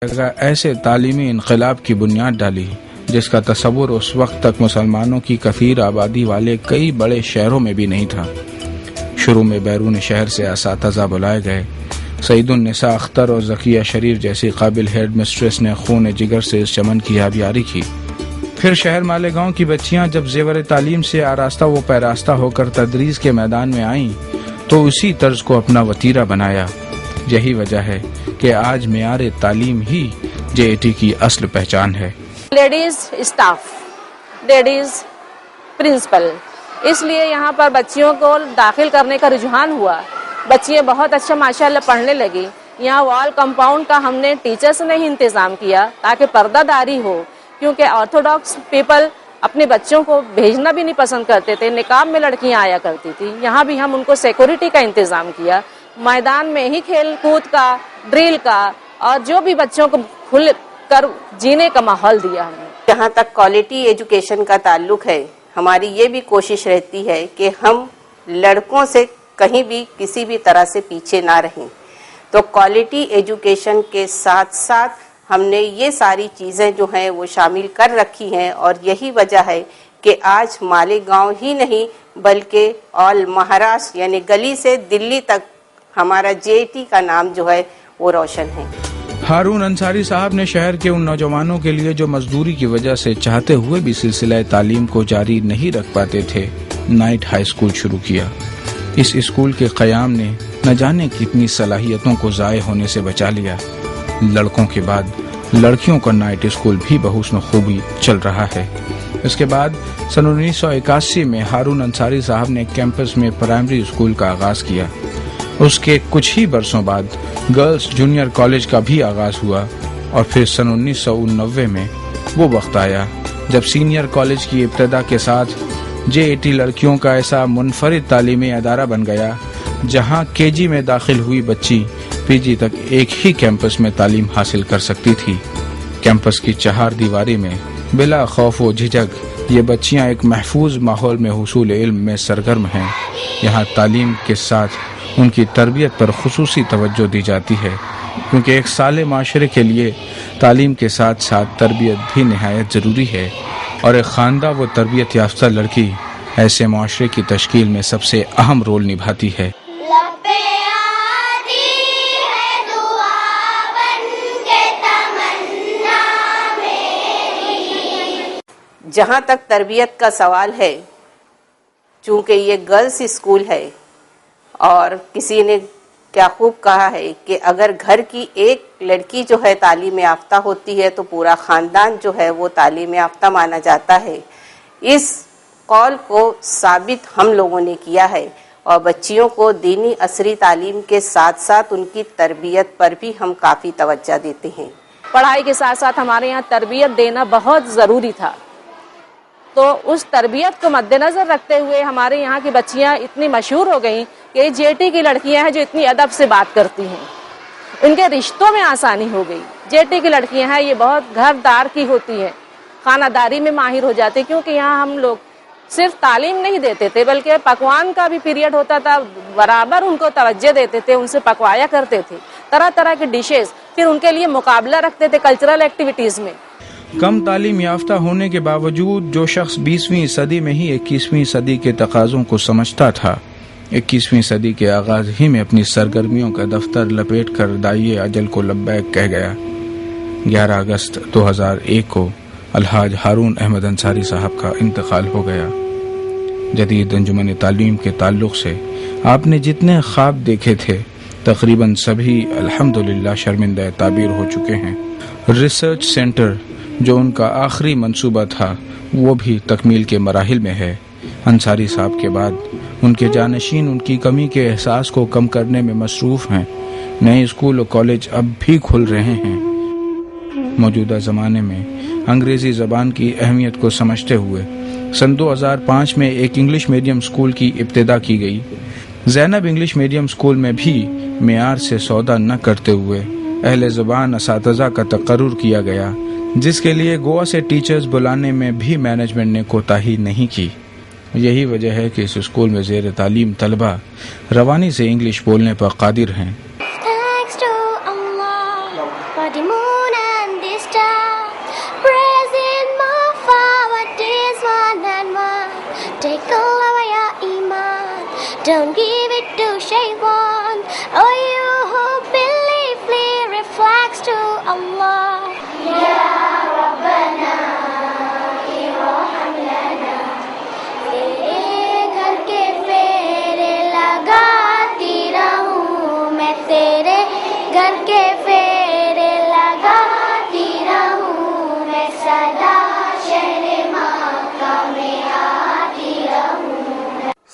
ایسے تعلیمی انقلاب کی بنیاد ڈالی جس کا تصور اس وقت تک مسلمانوں کی کثیر آبادی والے کئی بڑے شہروں میں بھی نہیں تھا۔ شروع میں بیرون شہر سے اساتذہ بلائے گئے۔ سعید النساء اختر اور ذکیہ شریف جیسی قابل ہیڈ مسٹریس نے خون جگر سے اس چمن کی آبیاری کی۔ پھر شہر مالیگاؤں کی بچیاں جب زیور تعلیم سے آراستہ و پیراستہ ہو کر تدریس کے میدان میں آئیں تو اسی طرز کو اپنا وتیرہ بنایا۔ یہی وجہ ہے کہ آج معیار تعلیم ہی JAT کی اصل پہچان ہے۔ لیڈیز اسٹاف، لیڈیز پرنسپل، اس لیے یہاں پر بچیوں کو داخل کرنے کا رجحان ہوا۔ بچیاں بہت اچھا ماشاءاللہ پڑھنے لگی۔ یہاں وال کمپاؤنڈ کا ہم نے ٹیچرز نے ہی انتظام کیا تاکہ پردہ داری ہو، کیونکہ آرتھوڈاکس پیپل اپنے بچوں کو بھیجنا بھی نہیں پسند کرتے تھے، نقاب میں لڑکیاں آیا کرتی تھی۔ یہاں بھی ہم ان کو سیکورٹی کا انتظام کیا، میدان میں ہی کھیل کود کا، ڈرل کا، اور جو بھی بچوں کو کھل کر جینے کا ماحول دیا ہم نے۔ جہاں تک کوالٹی ایجوکیشن کا تعلق ہے، ہماری یہ بھی کوشش رہتی ہے کہ ہم لڑکوں سے کہیں بھی کسی بھی طرح سے پیچھے نہ رہیں، تو کوالٹی ایجوکیشن کے ساتھ ساتھ ہم نے یہ ساری چیزیں جو ہیں وہ شامل کر رکھی ہیں، اور یہی وجہ ہے کہ آج مالیگاؤں ہی نہیں بلکہ آل مہاراشٹر یعنی گلی سے دلی تک ہمارا JAT کا نام جو ہے وہ روشن ہے۔ ہارون انصاری صاحب نے شہر کے ان نوجوانوں کے لیے جو مزدوری کی وجہ سے چاہتے ہوئے بھی سلسلہ تعلیم کو جاری نہیں رکھ پاتے تھے، نائٹ ہائی اسکول شروع کیا۔ اس اسکول کے قیام نے نہ جانے کتنی صلاحیتوں کو ضائع ہونے سے بچا لیا۔ لڑکوں کے بعد لڑکیوں کا نائٹ اسکول بھی بحسن خوبی چل رہا ہے۔ اس کے بعد سن 1981 میں ہارون انصاری صاحب نے کیمپس میں پرائمری اسکول کا آغاز کیا۔ اس کے کچھ ہی برسوں بعد گرلز جونیئر کالج کا بھی آغاز ہوا، اور پھر سن 1989 میں وہ وقت آیا جب سینئر کالج کی ابتدا کے ساتھ JAT لڑکیوں کا ایسا منفرد تعلیمی ادارہ بن گیا جہاں KG میں داخل ہوئی بچی PG تک ایک ہی کیمپس میں تعلیم حاصل کر سکتی تھی۔ کیمپس کی چہار دیواری میں بلا خوف و جھجک یہ بچیاں ایک محفوظ ماحول میں حصول علم میں سرگرم ہیں۔ یہاں تعلیم کے ساتھ ان کی تربیت پر خصوصی توجہ دی جاتی ہے، کیونکہ ایک صالح معاشرے کے لیے تعلیم کے ساتھ ساتھ تربیت بھی نہایت ضروری ہے، اور ایک خواندہ و تربیت یافتہ لڑکی ایسے معاشرے کی تشکیل میں سب سے اہم رول نبھاتی ہے۔ جہاں تک تربیت کا سوال ہے، چونکہ یہ گرلز اسکول ہے، اور کسی نے کیا خوب کہا ہے کہ اگر گھر کی ایک لڑکی جو ہے تعلیم یافتہ ہوتی ہے تو پورا خاندان جو ہے وہ تعلیم یافتہ مانا جاتا ہے۔ اس قول کو ثابت ہم لوگوں نے کیا ہے، اور بچیوں کو دینی عصری تعلیم کے ساتھ ساتھ ان کی تربیت پر بھی ہم کافی توجہ دیتے ہیں۔ پڑھائی کے ساتھ ساتھ ہمارے یہاں تربیت دینا بہت ضروری تھا، تو اس تربیت کو مد نظر رکھتے ہوئے ہمارے یہاں کی بچیاں اتنی مشہور ہو گئیں کہ JAT کی لڑکیاں ہیں جو اتنی ادب سے بات کرتی ہیں، ان کے رشتوں میں آسانی ہو گئی۔ JAT کی لڑکیاں ہیں یہ بہت گھر دار کی ہوتی ہیں، خانہ داری میں ماہر ہو جاتے، کیونکہ یہاں ہم لوگ صرف تعلیم نہیں دیتے تھے بلکہ پکوان کا بھی پیریڈ ہوتا تھا، برابر ان کو توجہ دیتے تھے، ان سے پکوایا کرتے تھے طرح طرح کے ڈشز، پھر ان کے لیے مقابلہ رکھتے تھے کلچرل ایکٹیویٹیز میں۔ کم تعلیم یافتہ ہونے کے باوجود جو شخص 20ویں صدی میں ہی 21ویں صدی کے تقاضوں کو سمجھتا تھا، 21ویں صدی کے آغاز ہی میں اپنی سرگرمیوں کا دفتر لپیٹ کر داعیے اجل کو لبیک کہہ گیا۔ 11 اگست 2001 کو الحاج ہارون احمد انصاری صاحب کا انتقال ہو گیا۔ جدید انجمن تعلیم کے تعلق سے آپ نے جتنے خواب دیکھے تھے تقریباً سبھی الحمدللہ شرمندہ تعبیر ہو چکے ہیں۔ ریسرچ سینٹر جو ان کا آخری منصوبہ تھا وہ بھی تکمیل کے مراحل میں ہے۔ انصاری صاحب کے بعد ان کے جانشین ان کی کمی کے احساس کو کم کرنے میں مصروف ہیں۔ نئے اسکول اور کالج اب بھی کھل رہے ہیں۔ موجودہ زمانے میں انگریزی زبان کی اہمیت کو سمجھتے ہوئے سن 2005 میں ایک انگلش میڈیم اسکول کی ابتدا کی گئی۔ زینب انگلش میڈیم اسکول میں بھی معیار سے سودا نہ کرتے ہوئے اہل زبان اساتذہ کا تقرر کیا گیا، جس کے لیے گوا سے ٹیچرز بلانے میں بھی مینجمنٹ نے کوتاہی نہیں کی۔ یہی وجہ ہے کہ اس اسکول میں زیر تعلیم طلبہ روانی سے انگلش بولنے پر قادر ہیں۔ praising my Father, days one and one. Take all of your iman, don't give it to shaytan. Oh, you who believe, flee, reflects to Allah. Ya Rabbana, irham lana. Tere ghar ke fere lagati rahun, main tere ghar ke fere lagati rahun, main sada shehre Makka mein aati rahun.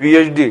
PhD,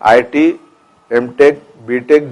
IT, MTech, BTech